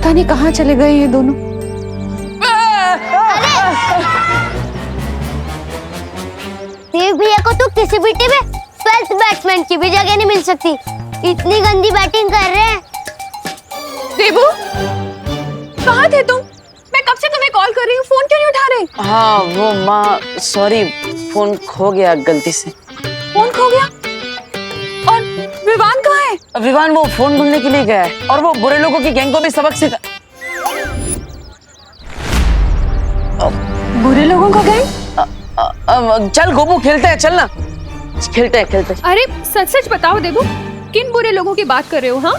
पता नहीं कहाँ चले गए ये दोनों। देव भैया को तो किसी भी टीम में 12th बैट्समैन की भी जगह नहीं मिल सकती, इतनी गंदी बैटिंग कर रहे हैं। देबू, कहाँ थे तुम? मैं कब से तुम्हें कॉल कर रही हूँ, फोन क्यों नहीं उठा रहे? हाँ वो माँ, सॉरी, फोन खो गया गलती से। फोन खो गया? और विवान कहाँ है? विवान वो फोन ढूंढने के लिए गया है और वो बुरे लोगों की गैंग को भी सबक सिखा। बुरे लोगों का गैंग? चल गोपू खेलते हैं, चल ना खेलते हैं। अरे सच सच बताओ देबू, किन बुरे लोगों की बात कर रहे हो? हाँ,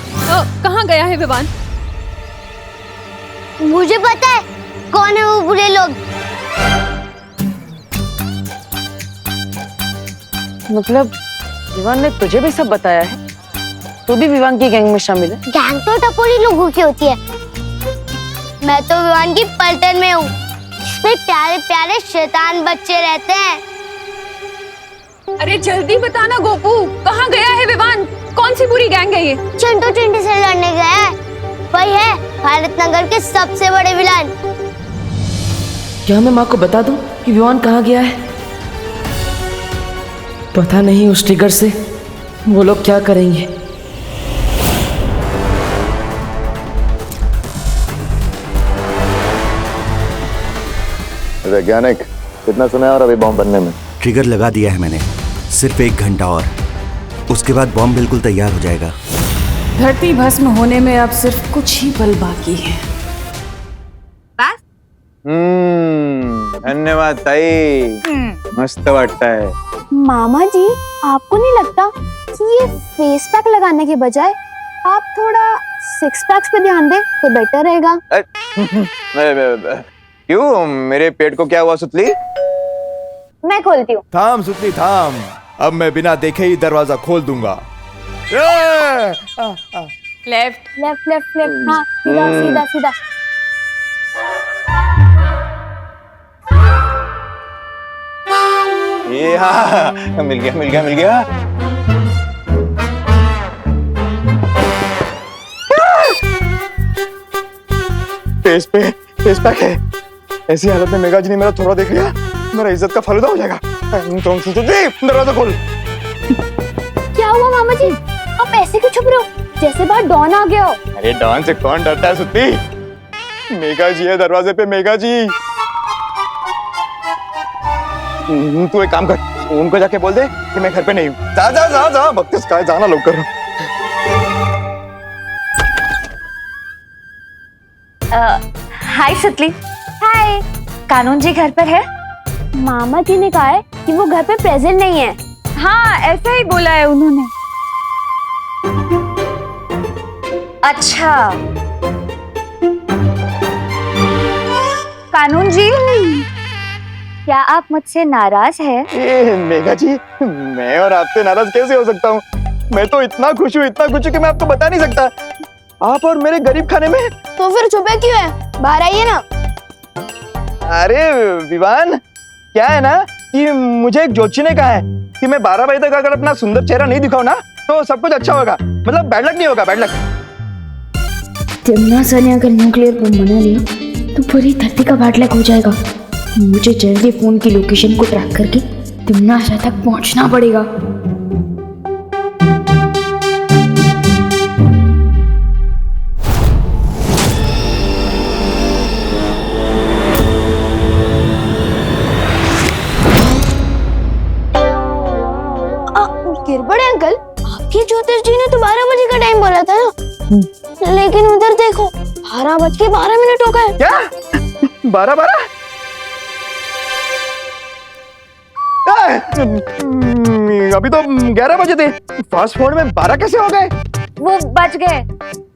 कहाँ गया है विवान? मुझे पता है कौन है वो बुरे लोग। मतलब विवान ने तुझे भी सब बताया है? तू भी विवान की गैंग में शामिल है? गैंग तो टपोरी लोगों की होती है, मैं तो विवान की पलटन में हूँ। इसमें प्यारे प्यारे शैतान बच्चे रहते हैं। अरे जल्दी बताना गोपू, कहाँ गया है विवान? कौन सी बुरी गैंग है ये? चिंटू चिंटी से लड़ने गया है, वही है भारत नगर के सबसे बड़े विलन। क्या मैं माँ को बता दूं कि विवान कहाँ गया है? पता नहीं उस ट्रिगर से वो लोग क्या करेंगे। वैज्ञानिक, कितना समय और अभी बॉम्ब बनने में? ट्रिगर लगा दिया है मैंने, सिर्फ 1 घंटा और उसके बाद बॉम्ब बिल्कुल तैयार हो जाएगा। धरती भस्म होने में अब सिर्फ कुछ ही पल बाकी है। बस? धन्यवाद ताई, मस्त वाटता है। मामा जी, आपको नहीं लगता कि ये फेस पैक लगाने के बजाय आप थोड़ा 6 पैक्स पे ध्यान दें तो बेटर रहेगा? क्यों, मेरे पेट को क्या हुआ सुतली? मैं खोलती हूँ। थाम सुतली थाम, अब मैं बिना देखे ही दरवाजा खोल दूंगा। लेफ्ट लेफ्ट लेफ्ट लेफ्ट, हाँ सीधा सीधा सीधा। ये हाँ, मिल गया। फेस पैक है। ऐसी हालत में मेघा जी ने मेरा थोड़ा देख लिया, मेरा इज्जत का फालूदा हो जाएगा। दरवाजा खोल। क्या हुआ मामा जी, आप ऐसे क्यों छुप रहे हो जैसे बाहर डॉन आ गया हो? अरे डॉन से कौन डरता है सुत्ती? मेघा जी है दरवाजे पे, मेघा जी। तू एक काम कर, उनको जाके बोल दे कि मैं घर पे नहीं हूँ। जा बत्तीस का जाना लोग कर। हाय सुतली। हाय, कानून जी घर पर है? मामा जी ने कहा है कि वो घर पे प्रेजेंट नहीं है। हाँ, ऐसा ही बोला है उन्होंने। अच्छा, कानून जी, क्या आप मुझसे नाराज हैं? मेघा जी, मैं और आपसे नाराज कैसे हो सकता हूँ? मैं तो इतना खुश हूँ कि मैं आपको बता नहीं सकता। आप और मेरे गरीब खाने में। तो फिर छुपे क्यों है? बाहर आइए ना। अरे विवान, क्या है ना कि मुझे एक ज्योतिषी ने कहा है कि मैं 12 बजे तक अगर अपना सुंदर चेहरा नहीं दिखाऊं ना तो सब कुछ अच्छा होगा, मतलब बैड लक नहीं होगा, बैड लक। तिमना ने अगर न्यूक्लियर बम बना लिया तो पूरी धरती का बैड लक हो जाएगा। मुझे जल्दी फोन की लोकेशन को ट्रैक करके तिमना तक पहुंचना पड़ेगा। गिरबड़े अंकल, आपके ज्योतिष जी ने तो 12 बजे का टाइम बोला था ना, लेकिन उधर देखो 12:12 हो गए। क्या 12? अभी तो 11 बजे थे, फास्ट फॉरवर्ड में 12 कैसे हो गए? वो बच गए।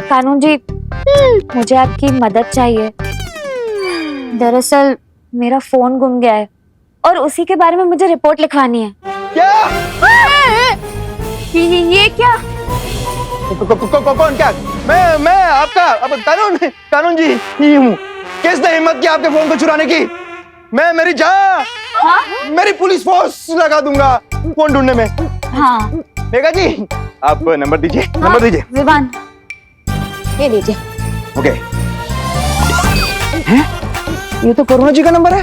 कानून जी, मुझे आपकी मदद चाहिए। दरअसल मेरा फोन गुम गया है और उसी के बारे में मुझे रिपोर्ट लिखवानी है। क्या? ये क्या? कौन क्या? मैं आपका अब कानून जी ही हूँ। किसने हिम्मत की आपके फोन को चुराने की? मैं मेरी जान, मेरी पुलिस फोर्स लगा दूंगा फोन ढूंढने में। हाँ मेघा जी, आप नंबर दीजिए। विवान, ये लीजिए। ओके, ये तो करुणा जी का नंबर है।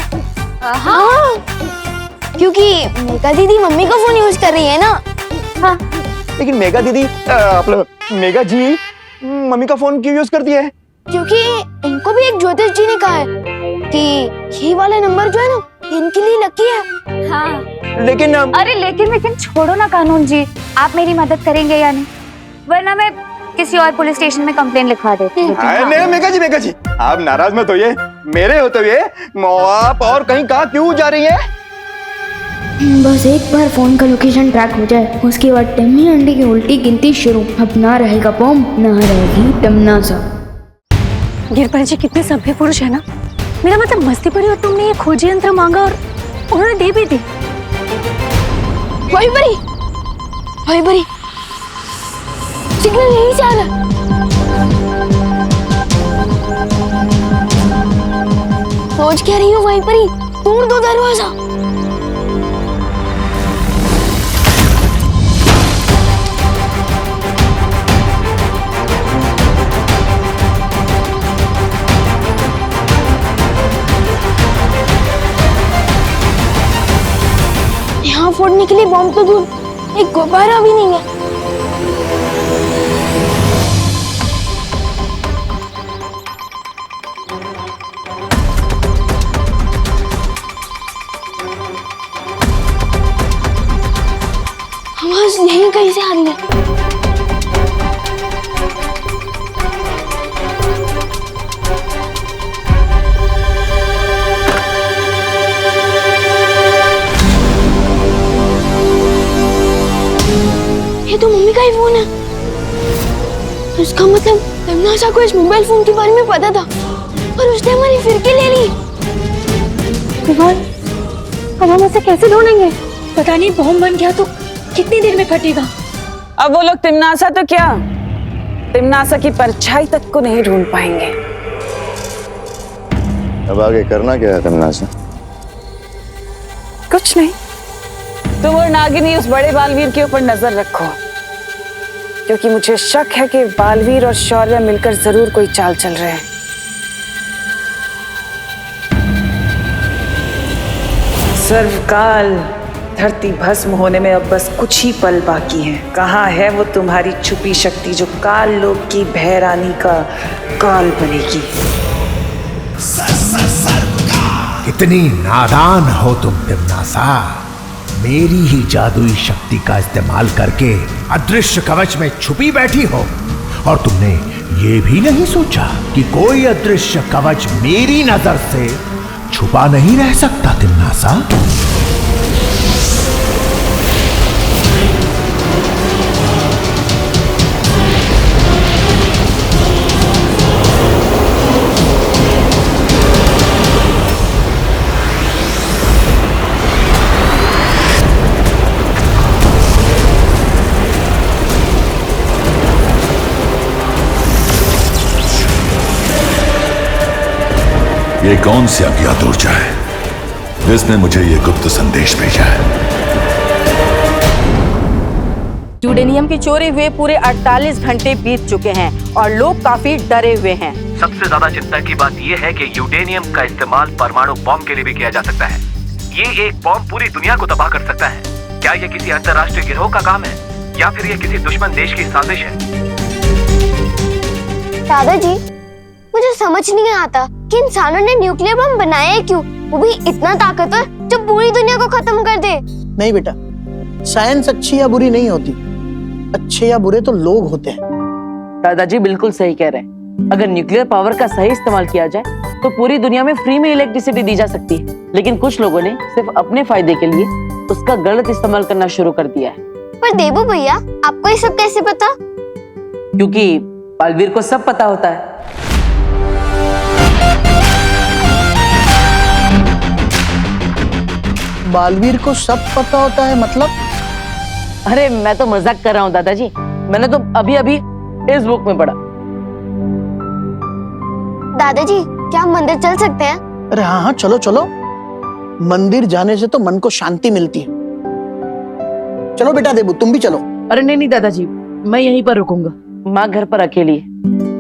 हाँ, क्योंकि मेघा दीदी मम्मी का फोन यूज कर रही है ना। हाँ, लेकिन मेघा दीदी मेघा जी मम्मी का फोन क्यों यूज करती है? क्योंकि इनको भी एक ज्योतिष जी ने कहा है कि ये वाला नंबर जो है ना इनके लिए लकी है। हाँ। लेकिन अरे लेकिन छोड़ो ना कानून जी, आप मेरी मदद करेंगे या नहीं? वरना मैं किसी और पुलिस स्टेशन में कंप्लेन लिखवा देती हूँ। नहीं मेघा जी आप नाराज मत होइए। मेरे होते हुए आप और कहीं कहाँ क्यों जा रही है? बस एक बार फोन का लोकेशन ट्रैक हो जाए, उसके बाद टम्मी अंडे की उल्टी गिनती शुरू। अब ना रहेगा बॉम्ब, ना रहेगी तमन्ना। गिरपाल जी कितने सभ्य पुरुष है ना। मेरा मतलब मस्ती पड़ी और तुमने ये खोजी यंत्र मांगा और उन्होंने दे भी दी। वही बड़ी सिग्नल यहीं से आ रहा है। सोच क्या रही हो वहीं पर ही? तोड़ दो दरवाजा। यहाँ फोड़ने के लिए बॉम्ब तो दूर, एक गुब्बारा भी नहीं है। आवाज यहीं कहीं से आ रही है। ये तो मम्मी का ही फोन है। इसका मतलब तमन्ना को इस मोबाइल फोन के बारे में पता था और उसने हमारी फिरकी ले ली। अब हम उसे कैसे ढूंढेंगे? पता नहीं बॉम्ब बन गया तो कितनी देर में फटेगा। अब वो लोग तिमनासा तो क्या, तिमनासा की परछाई तक को नहीं ढूंढ पाएंगे। अब आगे करना क्या है तमन्ना? कुछ नहीं, तुम और नागिनी उस बड़े बालवीर के ऊपर नजर रखो, क्योंकि मुझे शक है कि बालवीर और शौर्य मिलकर जरूर कोई चाल चल रहे हैं। सर्वकाल धरती भस्म होने में अब बस कुछ ही पल बाकी हैं। कहाँ है वो तुम्हारी छुपी शक्ति जो काल लोक की भैरानी का काल बनेगी? कितनी नादान हो तुम तिमनासा। मेरी ही जादुई शक्ति का इस्तेमाल करके अदृश्य कवच में छुपी बैठी हो, और तुमने ये भी नहीं सोचा कि कोई अदृश्य कवच मेरी नजर से छुपा नहीं रह सकता तिमनासा। ये कौन सी अज्ञात ऊर्जा है जिसने मुझे ये गुप्त संदेश भेजा है? यूरेनियम की चोरी हुए पूरे 48 घंटे बीत चुके हैं और लोग काफी डरे हुए हैं। सबसे ज्यादा चिंता की बात यह है कि यूरेनियम का इस्तेमाल परमाणु बॉम्ब के लिए भी किया जा सकता है। ये एक बॉम्ब पूरी दुनिया को तबाह कर सकता है। क्या ये किसी अंतर्राष्ट्रीय गिरोह का काम है या फिर ये किसी दुश्मन देश की साजिश है? दादाजी, मुझे समझ नहीं आता कि इंसानों ने न्यूक्लियर बम बनाया है क्यों, वो भी इतना ताकतवर जो पूरी दुनिया को खत्म कर दे। नहीं बेटा, साइंस अच्छी या बुरी नहीं होती, अच्छे या बुरे तो लोग होते हैं। दादाजी बिल्कुल सही कह रहे हैं। अगर न्यूक्लियर पावर का सही इस्तेमाल किया जाए तो पूरी दुनिया में फ्री में इलेक्ट्रिसिटी दी जा सकती है, लेकिन कुछ लोगों ने सिर्फ अपने फायदे के लिए उसका गलत इस्तेमाल करना शुरू कर दिया है। पर देबू भैया, आपको ये सब कैसे पता? क्योंकि बालवीर को सब पता होता है। बालवीर को सब पता होता है मतलब? अरे मैं तो मजाक कर रहा हूँ दादाजी, मैंने तो अभी अभी इस बुक में पढ़ा। दादाजी, क्या हम मंदिर चल सकते हैं? अरे हाँ हाँ, चलो चलो। मंदिर जाने से तो मन को शांति मिलती है। चलो बेटा देबू, तुम भी चलो। अरे नहीं नहीं दादाजी, मैं यहीं पर रुकूंगा। माँ घर पर अकेली है,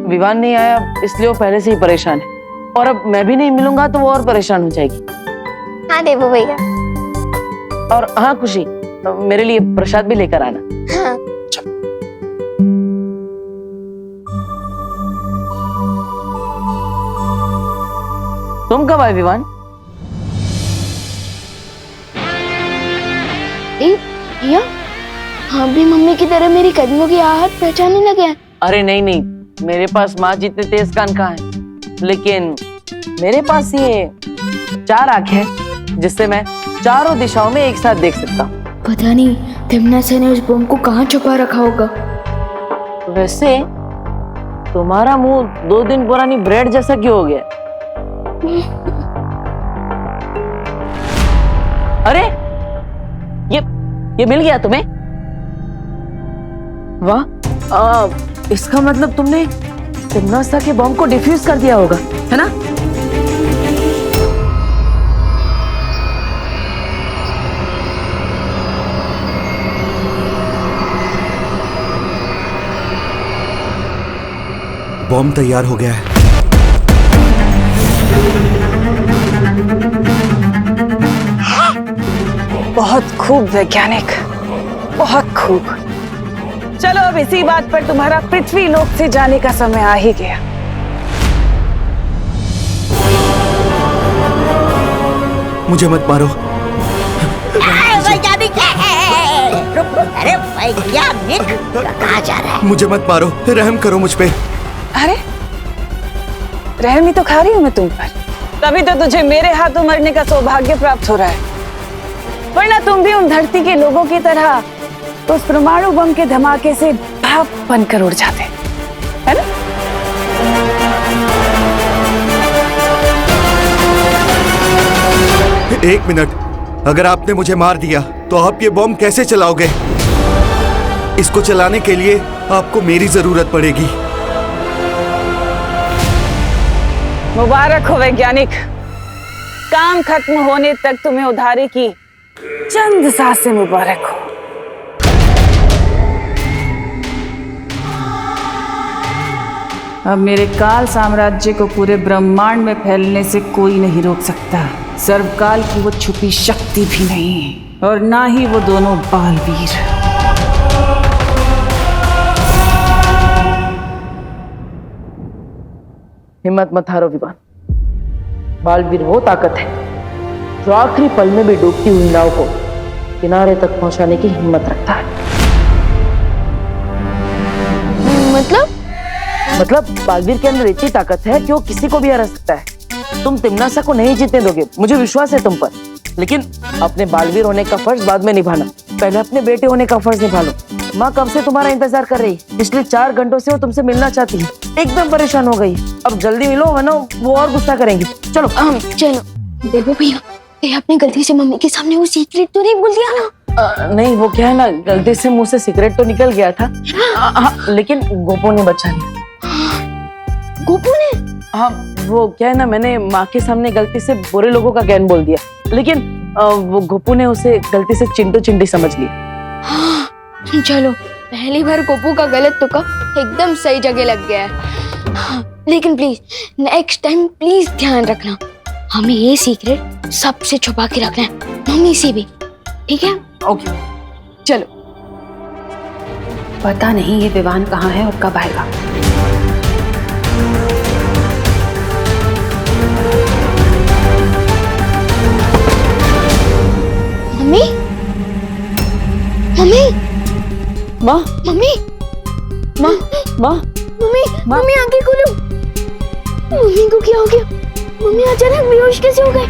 विवान नहीं आया इसलिए वो पहले से ही परेशान है। और अब मैं भी नहीं मिलूंगा तो वो और परेशान हो जाएगी। हाँ देबू भैया। और हाँ खुशी, मेरे लिए प्रसाद भी लेकर आना। हाँ। तुम कब आए विवान? भैया हाँ भी मम्मी की तरह मेरी कदमों की आहट पहचानने लगे हैं। अरे नहीं नहीं, मेरे पास माँ जितने तेज कान कहाँ है, लेकिन मेरे पास ये 4 आंखें हैं जिससे मैं चारों दिशाओं में एक साथ देख सकता हूँ। पता नहीं तिमनासा ने उस बम को कहाँ छुपा रखा होगा। वैसे तुम्हारा मुंह 2 दिन पुरानी ब्रेड जैसा क्यों हो गया? अरे ये मिल गया तुम्हें? वाह, इसका मतलब तुमने तिमनासा के बॉम्ब को डिफ्यूज कर दिया होगा, है ना? बॉम्ब तैयार हो गया है। बहुत खूब वैज्ञानिक, बहुत खूब। चलो अब इसी बात पर तुम्हारा पृथ्वी लोक से जाने का समय आ ही गया। मुझे मत मारो। वैज्ञानिक, अरे वैज्ञानिक कहाँ जा रहा है? मुझे मत मारो, रहम करो मुझ पे। अरे रहम ही तो खा रही हूँ मैं तुम पर, तभी तो तुझे मेरे हाथों मरने का सौभाग्य प्राप्त हो रहा है। वरना तुम भी उन धरती के लोगों की तरह उस परमाणु बम के धमाके से भाप बनकर उड़ जाते, है ना? एक मिनट, अगर आपने मुझे मार दिया तो आप ये बॉम्ब कैसे चलाओगे? इसको चलाने के लिए आपको मेरी जरूरत पड़ेगी। मुबारक हो वैज्ञानिक, काम खत्म होने तक तुम्हें उधारी की चंद सांसें मुबारक हो। अब मेरे काल साम्राज्य को पूरे ब्रह्मांड में फैलने से कोई नहीं रोक सकता। सर्वकाल की वो छुपी शक्ति भी नहीं, और ना ही वो दोनों बालवीर। हिम्मत मत हारो विवान। बालवीर वो ताकत है जो आखिरी पल में भी डूबती हुई नाव को किनारे तक पहुंचाने की हिम्मत रखता है। मतलब बालवीर के अंदर इतनी ताकत है कि वो किसी को भी हरा सकता है। तुम तिमनासा को नहीं जीतने दोगे, मुझे विश्वास है तुम पर। लेकिन अपने बालवीर होने का फर्ज बाद में निभाना, पहले अपने बेटे होने का फर्ज निभा लो। माँ कब से तुम्हारा इंतजार कर रही है, पिछले 4 घंटों से वो तुमसे मिलना चाहती है, एकदम परेशान हो गई। अब जल्दी मिलो वरना वो और गुस्सा करेंगी। चलो चलो। देखो भैया, ये आपने गलती से मम्मी के सामने वो सीक्रेट तो नहीं बोल दिया ना? नहीं, वो क्या है ना, गलती से मुंह से सिगरेट तो निकल गया था। लेकिन गोपू ने बचा लिया। गोपू ने? हाँ, वो क्या है ना, मैंने माँ के सामने गलती से बुरे लोगों का ज्ञान बोल दिया, लेकिन वो गोपू ने उसे गलती से चिंटू चिंटी समझ लिया। हाँ, चलो पहली बार गोपू का गलत तुक्का एकदम सही जगह लग गया है। हाँ, लेकिन प्लीज नेक्स्ट टाइम प्लीज ध्यान रखना, हमें ये सीक्रेट सबसे छुपा के रखना है, मम्मी से भी, ठीक है? ओके चलो। पता नहीं ये विवान कहाँ है और कब आएगा। मम्मी, मम्मी, माँ, मम्मी, माँ, माँ, मम्मी, मम्मी आंखें खोलो। मम्मी को क्या हो गया? मम्मी अचानक बेहोश कैसे हो गए?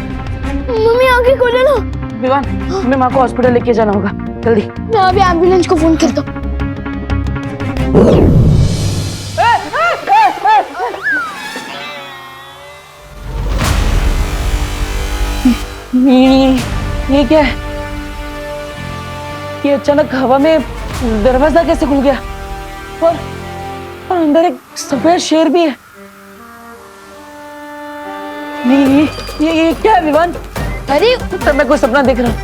मम्मी आंखें खोलो ना। विवान, हमें माँ को हॉस्पिटल लेके जाना होगा, जल्दी। मैं अभी एम्बुलेंस को फोन करता हूँ। ये क्या है? ये अचानक हवा में दरवाजा कैसे खुल गया? और अंदर एक सफेद शेर भी है। ये क्या है विवान? अरे तो मैं कोई सपना देख रहा हूँ।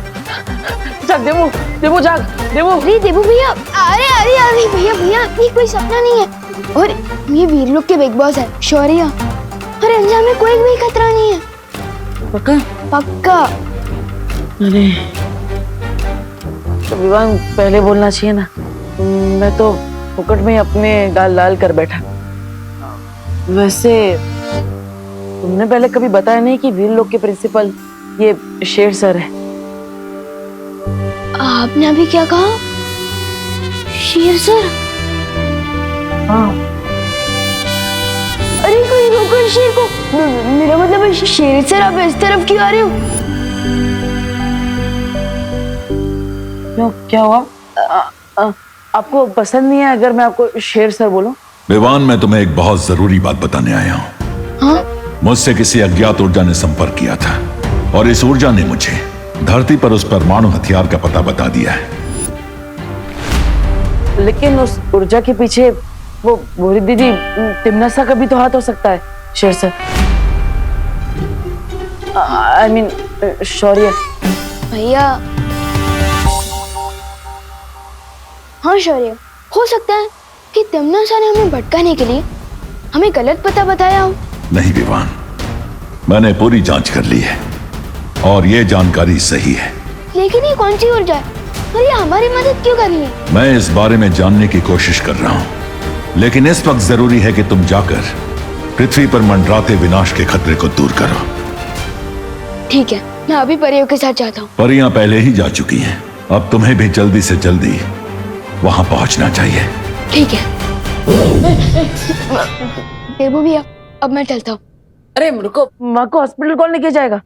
जाग देवू, देवू जाग, देवू। अरे देवू भैया, अरे अरे अरे भैया भैया, ये कोई सपना नहीं है, और ये वीरलोक के बिग बॉस है शौर्य। और अंजाम में कोई भी खतरा नहीं है। पक्का? पक्का। अरे तो विवान पहले बोलना चाहिए ना, मैं तो फुकट में अपने गाल लाल कर बैठा। वैसे तुमने पहले कभी बताया नहीं कि वीर लोग के प्रिंसिपल ये शेर सर है। आपने अभी क्या कहा? शेर सर? हाँ। अरे कोई रोको शेर को। मेरा मतलब है शेर सर, आप इस तरफ क्यों आ रहे हो? क्यों, क्या हुआ? आपको पसंद नहीं है अगर मैं आपको शेर सर बोलूं? विवान, मैं तुम्हें एक बहुत जरूरी बात बताने आया हूँ। हाँ? मुझसे किसी अज्ञात ऊर्जा ने संपर्क किया था और इस ऊर्जा ने मुझे धरती पर उस परमाणु हथियार का पता बता दिया है। लेकिन उस ऊर्जा के पीछे वो भूरी दीदी तिमनासा का भी तो हाथ हो सकता है शेर सर। आई मीन शौर्य। भैया, हाँ शौर्य, हो सकता है कि तिमनासा ने हमें भटकाने के लिए हमें गलत पता बताया हो। नहीं विवान, मैंने पूरी जांच कर ली है और ये जानकारी सही है। लेकिन ये कौन सी ऊर्जा है और ये हमारी मदद क्यों कर रही है? मैं इस बारे में जानने की कोशिश कर रहा हूँ, लेकिन इस वक्त जरूरी है कि तुम जाकर पृथ्वी पर मंडराते विनाश के खतरे को दूर करो। ठीक है, मैं अभी परियों के साथ जाता हूँ। परियां पहले ही जा चुकी हैं, अब तुम्हें भी जल्दी से जल्दी वहां पहुंचना चाहिए। ठीक है। देबू भैया, अब मैं चलता हूँ। अरे रुको, माँ को हॉस्पिटल कौन लेके जाएगा?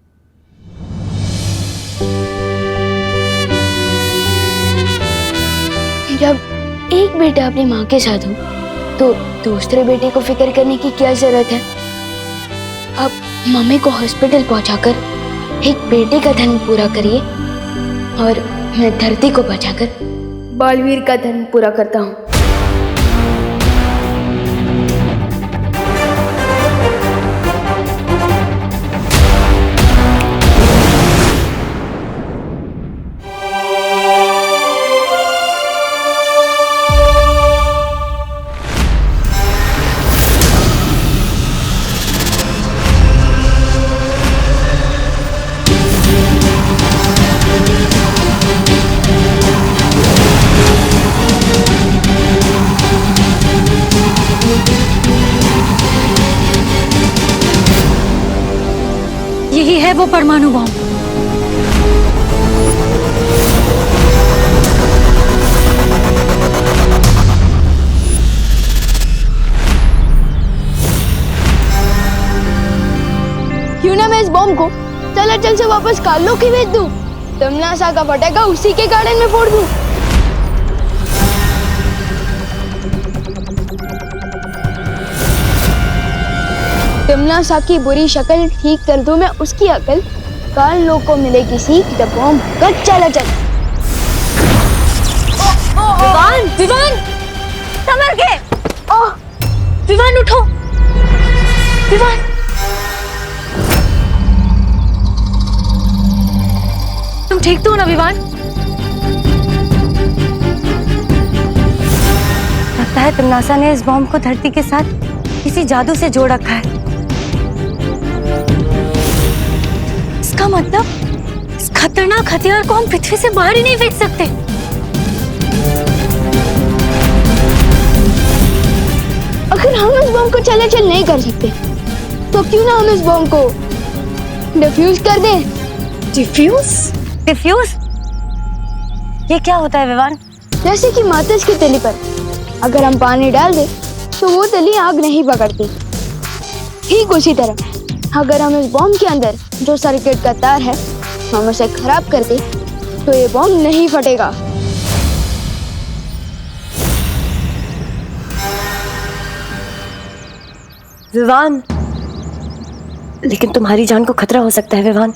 जब एक बेटा अपनी माँ के साथ हो तो दूसरे बेटे को फिक्र करने की क्या जरूरत है? अब मम्मी को हॉस्पिटल पहुंचाकर एक बेटे का धर्म पूरा करिए और मैं धरती को बचाकर बालवीर का धर्म पूरा करता हूँ। यही है वो परमाणु बम। क्यों ना मैं इस बॉम्ब को चल से वापस कालो की भेज दूं। तिमनासा का पटाखा उसी के गार्डन में फोड़ दूं। तिमनासा की बुरी शक्ल ठीक कर दूं मैं उसकी अकल। काल लोग को मिलेगी सीख, द बॉम्ब कट चला चल। विवान, विवान, संभल के। ओह, विवान उठो। विवान, तुम ठीक तो हो ना विवान? लगता है तिमनासा ने इस बॉम्ब को धरती के साथ किसी जादू से जोड़ रखा है। इसका मतलब इस खतरनाक हथियार को हम पृथ्वी से बाहर ही नहीं फेंक सकते। अगर हम इस बॉम्ब को चलाचल नहीं कर सकते तो क्यों ना हम इस बॉम्ब को डिफ्यूज कर दें? डिफ्यूज? डिफ्यूज? ये क्या होता है विवान? जैसे कि माचिस की तिली पर अगर हम पानी डाल दें तो वो तिली आग नहीं पकड़ती। ठीक उसी तरह अगर हम इस बॉम्ब के अंदर जो सर्किट का तार है हम उसे खराब कर दें तो ये बॉम्ब नहीं फटेगा। विवान, लेकिन तुम्हारी जान को खतरा हो सकता है विवान।